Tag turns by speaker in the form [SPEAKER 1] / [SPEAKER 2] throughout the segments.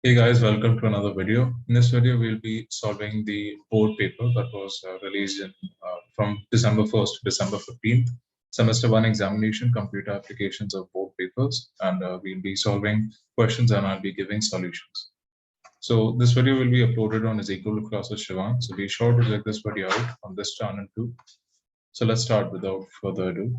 [SPEAKER 1] Hey guys, welcome to another video. In this video, we'll be solving the board paper that was released from December 1st to December 15th, semester 1 examination, computer applications of board papers, and we'll be solving questions and I'll be giving solutions. So this video will be uploaded on Ezekiel Classes Shivan, so be sure to check this video out on this channel too. So let's start without further ado.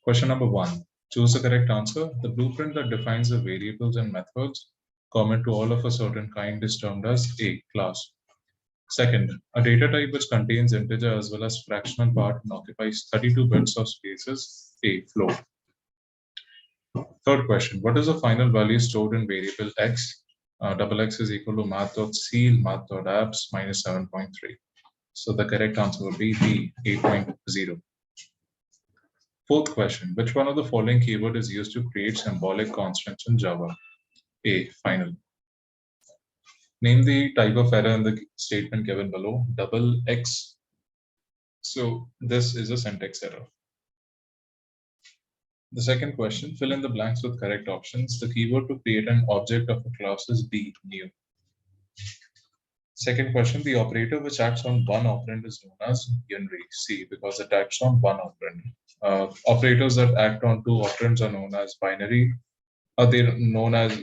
[SPEAKER 1] Question number 1. Choose the correct answer. The blueprint that defines the variables and methods common to all of a certain kind is termed as a class. Second, a data type which contains integer as well as fractional part and occupies 32 bits of space is a float. Third question, what is the final value stored in variable x? Double x is equal to math.ceil math.apps minus 7.3. So the correct answer would be B, 8.0. Fourth question, which one of the following keyword is used to create symbolic constants in Java? A, final. Name the type of error in the statement given below, double X. So this is a syntax error. The second question, fill in the blanks with correct options. The keyword to create an object of a class is B, new. Second question, the operator which acts on one operand is known as unary, C, because it acts on one operand. Operators that act on two operands are known as binary. They are known as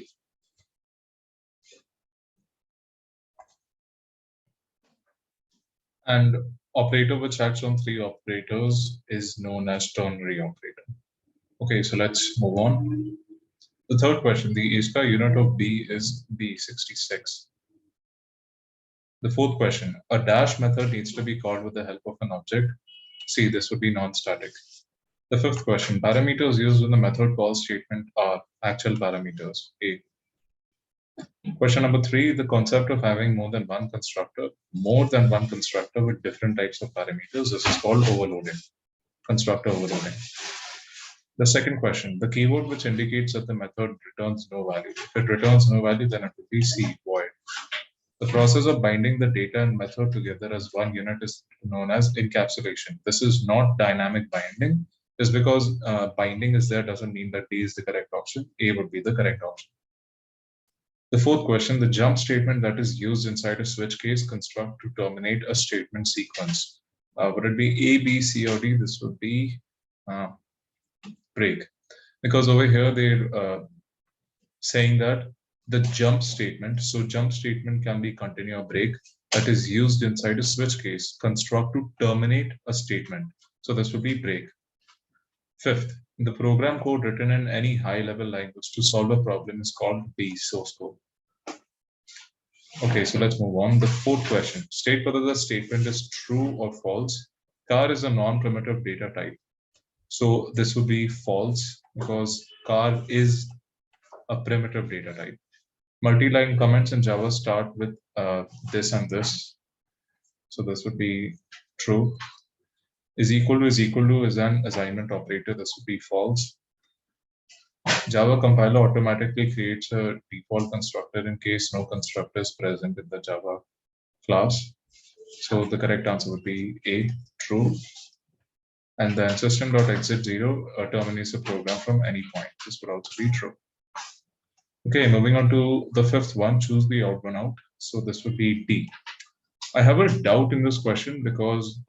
[SPEAKER 1] and operator which acts on three operators is known as ternary operator. Okay, so let's move on. The third question, the ASCII unit of B is B66. The fourth question, a dash method needs to be called with the help of an object. See, this would be non-static. The fifth question, parameters used in the method call statement are actual parameters, A. Question number 3, the concept of having more than one constructor with different types of parameters. This is called overloading, constructor overloading. The second question, the keyword which indicates that the method returns no value. If it returns no value, then it would be C, void. The process of binding the data and method together as one unit is known as encapsulation. This is not dynamic binding. Just because binding is there doesn't mean that D is the correct option. A would be the correct option. The fourth question, the jump statement that is used inside a switch case construct to terminate a statement sequence. Would it be A, B, C, or D? This would be break. Because over here they're saying that the jump statement, so jump statement can be continue or break, that is used inside a switch case construct to terminate a statement. So this would be break. Fifth, the program code written in any high-level language to solve a problem is called B, source code. Okay, so let's move on. The fourth question, state whether the statement is true or false. Car is a non-primitive data type. So this would be false because car is a primitive data type. Multi-line comments in Java start with this and this. So this would be true. Is equal to is an assignment operator. This would be false. Java compiler automatically creates a default constructor in case no constructor is present in the Java class. So the correct answer would be A, true. And then system.exit0 terminates the program from any point. This would also be true. Okay, moving on to the fifth one, choose the odd one out. So this would be D. I have a doubt in this question because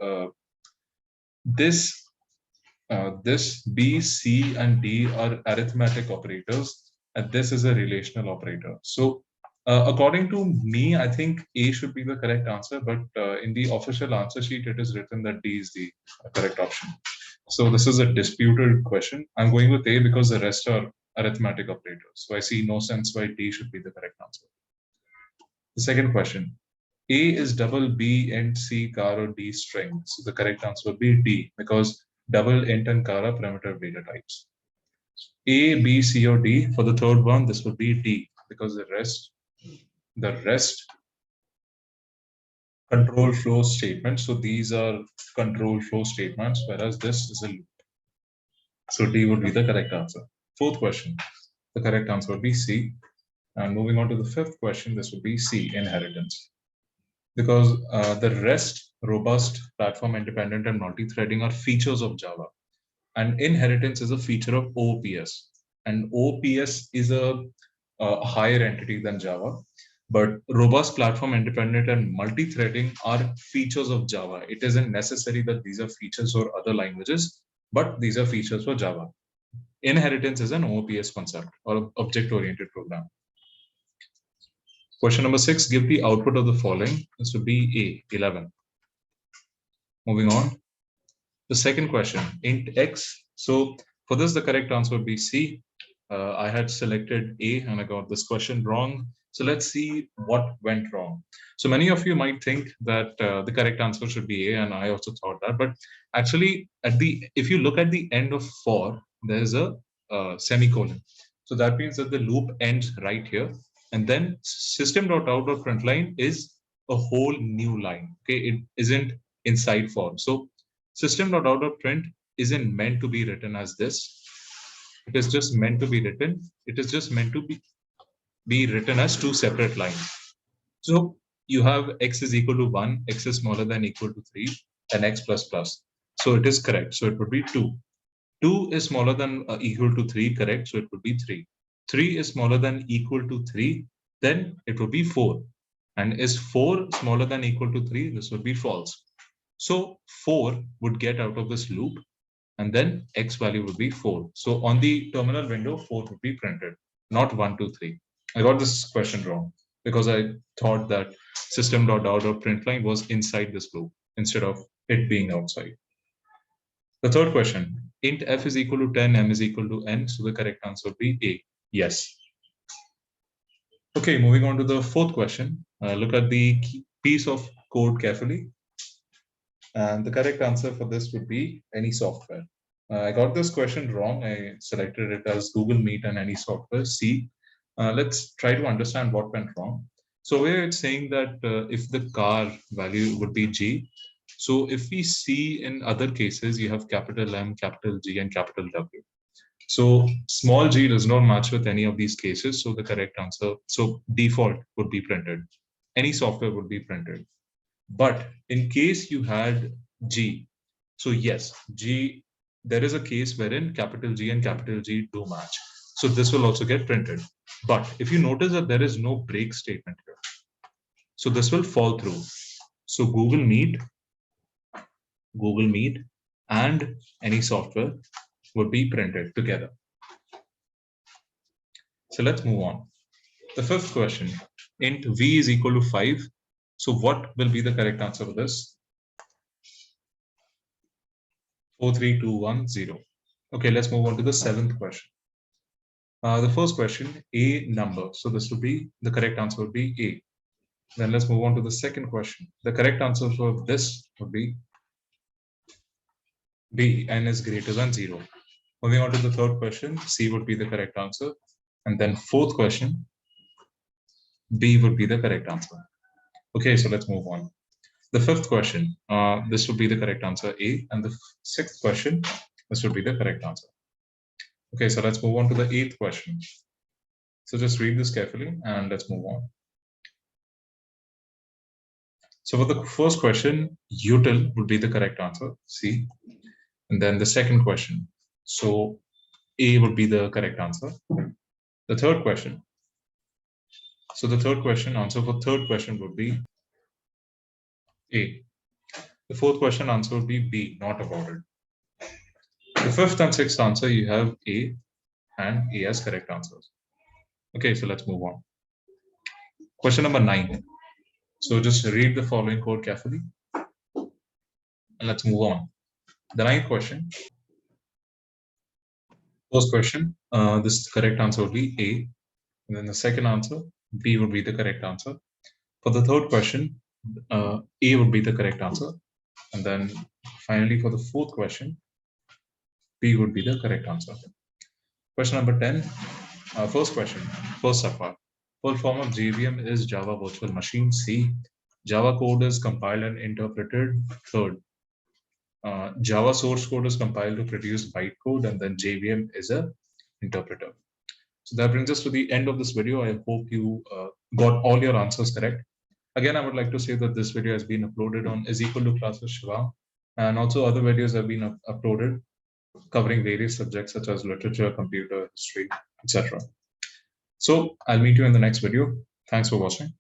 [SPEAKER 1] this B, C, and D are arithmetic operators, and this is a relational operator. So according to me, I think A should be the correct answer, but in the official answer sheet, it is written that D is the correct option. So this is a disputed question. I'm going with A because the rest are arithmetic operators. So I see no sense why D should be the correct answer. The second question, A is double B and C car or D string. So the correct answer would be D because double int and car are primitive data types. A, B, C, or D. For the third one, this would be D because the rest control flow statements. So these are control flow statements, whereas this is a loop. So D would be the correct answer. Fourth question, the correct answer would be C. And moving on to the fifth question, this would be C, inheritance. Because the REST, robust, platform independent, and multi-threading are features of Java. And inheritance is a feature of OPS. And OPS is a a higher entity than Java. But robust, platform independent, and multi-threading are features of Java. It isn't necessary that these are features for other languages, but these are features for Java. Inheritance is an OOPS concept, or object-oriented program. Question number 6, give the output of the following. This would be A, 11. Moving on. The second question, int x. So for this, the correct answer would be C. I had selected A and I got this question wrong. So let's see what went wrong. So many of you might think that the correct answer should be A, and I also thought that. But actually, if you look at the end of for, there's a semicolon. So that means that the loop ends right here. And then system.out.println is a whole new line. Okay, it isn't inside for. So system.out.print isn't meant to be written as this. It is just meant to be written. It is just meant to be written as two separate lines. So you have x is equal to 1, x is smaller than equal to 3, and x plus plus. So it is correct. So it would be 2. 2 is smaller than equal to 3, correct? So it would be 3. 3 is smaller than equal to 3, then it would be 4. And is 4 smaller than equal to 3? This would be false. So 4 would get out of this loop, and then x value would be 4. So on the terminal window, 4 would be printed, not 1, 2, 3. I got this question wrong because I thought that system.out.println was inside this loop instead of it being outside. The third question, int f is equal to 10, m is equal to n. So the correct answer would be A, yes. Okay, moving on to the fourth question. Look at the piece of code carefully. And the correct answer for this would be any software. I got this question wrong. I selected it as Google Meet and any software, C. Let's try to understand what went wrong. So here it's saying that if the car value would be G, so if we see in other cases, you have capital M, capital G, and capital W. So small g does not match with any of these cases. So the correct answer, so default would be printed. Any software would be printed. But in case you had G, so yes, G, there is a case wherein capital G and capital G do match. So this will also get printed. But if you notice that there is no break statement here, so this will fall through. So Google Meet and any software would be printed together. So let's move on. The fifth question, int v is equal to 5. So what will be the correct answer for this? 43210. Okay, let's move on to the seventh question. The first question, a number. So this would be, the correct answer would be A. Then let's move on to the second question. The correct answer for this would be B, n is greater than 0. Moving on to the third question, C would be the correct answer. And then fourth question, B would be the correct answer. Okay, so let's move on. The fifth question, this would be the correct answer, A. And the sixth question, this would be the correct answer. Okay, so let's move on to the eighth question. So just read this carefully and let's move on. So for the first question, util would be the correct answer, C. And then the second question, so A would be the correct answer. The third question, so the third question, answer for third question would be A. The fourth question answer would be B, not about it. The fifth and sixth answer, you have A and A as correct answers. Okay, so let's move on. Question number 9. So just read the following code carefully and let's move on. The ninth question. First question, this correct answer would be A. And then the second answer, B would be the correct answer. For the third question, A would be the correct answer. And then finally for the fourth question, B would be the correct answer. Question number 10, first question, first subpart. Full form of JVM is Java Virtual Machine. C. Java code is compiled and interpreted. Third, Java source code is compiled to produce bytecode, and then JVM is a interpreter. So that brings us to the end of this video. I hope you got all your answers correct. Again, I would like to say that this video has been uploaded on is equal to classes Shiva, and also other videos have been uploaded covering various subjects such as literature, computer, history, etc. So I'll meet you in the next video. Thanks for watching.